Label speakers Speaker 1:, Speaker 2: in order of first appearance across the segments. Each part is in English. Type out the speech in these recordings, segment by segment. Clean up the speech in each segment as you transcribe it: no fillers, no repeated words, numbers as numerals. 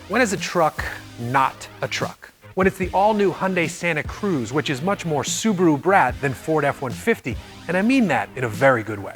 Speaker 1: When is a truck not a truck? When it's the all-new Hyundai Santa Cruz, which is much more Subaru brat than Ford F-150, and I mean that in a very good way.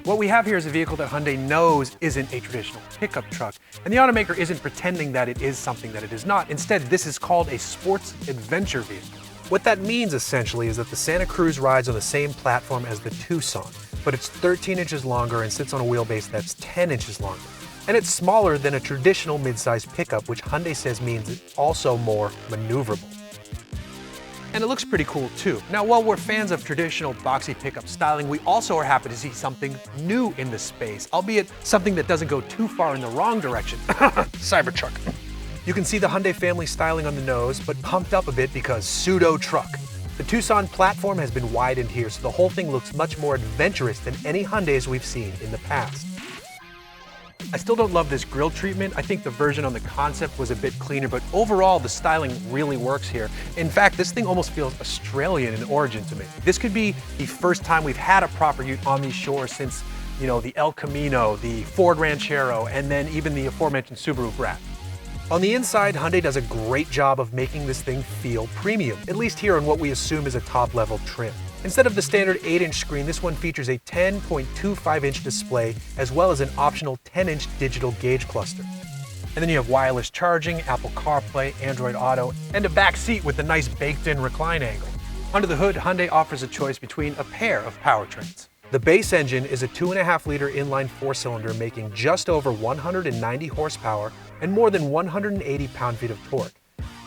Speaker 1: What we have here is a vehicle that Hyundai knows isn't a traditional pickup truck, and the automaker isn't pretending that it is something that it is not. Instead, this is called a sports adventure vehicle. What that means essentially is that the Santa Cruz rides on the same platform as the Tucson, but it's 13 inches longer and sits on a wheelbase that's 10 inches longer. And it's smaller than a traditional midsize pickup, which Hyundai says means it's also more maneuverable. And it looks pretty cool too. Now, while we're fans of traditional boxy pickup styling, we also are happy to see something new in this space, albeit something that doesn't go too far in the wrong direction. Cybertruck. You can see the Hyundai family styling on the nose, but pumped up a bit because pseudo-truck. The Tucson platform has been widened here, so the whole thing looks much more adventurous than any Hyundais we've seen in the past. I still don't love this grille treatment. I think the version on the concept was a bit cleaner, but overall the styling really works here. In fact, this thing almost feels Australian in origin to me. This could be the first time we've had a proper ute on these shores since, the El Camino, the Ford Ranchero, and then even the aforementioned Subaru Brat. On the inside, Hyundai does a great job of making this thing feel premium, at least here on what we assume is a top-level trim. Instead of the standard 8-inch screen, this one features a 10.25-inch display, as well as an optional 10-inch digital gauge cluster. And then you have wireless charging, Apple CarPlay, Android Auto, and a back seat with a nice baked-in recline angle. Under the hood, Hyundai offers a choice between a pair of powertrains. The base engine is a 2.5-liter inline 4-cylinder making just over 190 horsepower and more than 180 pound-feet of torque.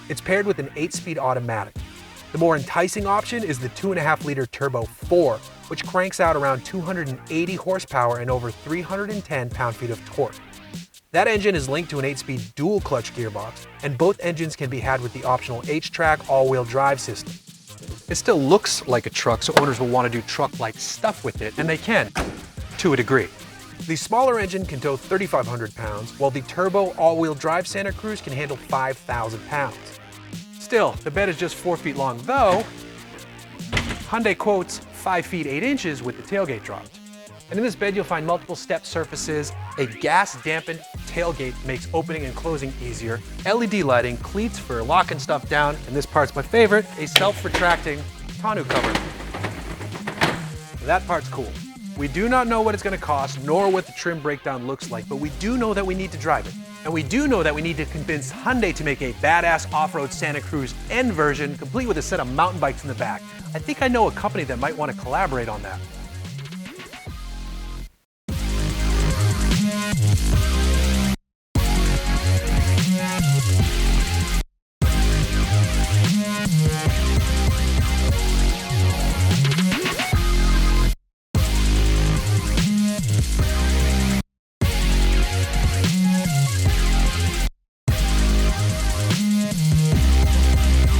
Speaker 1: It's paired with an 8-speed automatic. The more enticing option is the 2.5-liter Turbo 4, which cranks out around 280 horsepower and over 310 pound-feet of torque. That engine is linked to an 8-speed dual-clutch gearbox, and both engines can be had with the optional HTRAC all-wheel drive system. It still looks like a truck, so owners will want to do truck-like stuff with it, and they can, to a degree. The smaller engine can tow 3,500 pounds, while the turbo all-wheel drive Santa Cruz can handle 5,000 pounds. Still, the bed is just 4 feet long, though Hyundai quotes 5 feet 8 inches with the tailgate dropped. And in this bed, you'll find multiple step surfaces, a gas-dampened tailgate makes opening and closing easier, LED lighting, cleats for locking stuff down, and this part's my favorite, a self-retracting tonneau cover. That part's cool. We do not know what it's going to cost, nor what the trim breakdown looks like, but we do know that we need to drive it. And we do know that we need to convince Hyundai to make a badass off-road Santa Cruz N version, complete with a set of mountain bikes in the back. I think I know a company that might want to collaborate on that.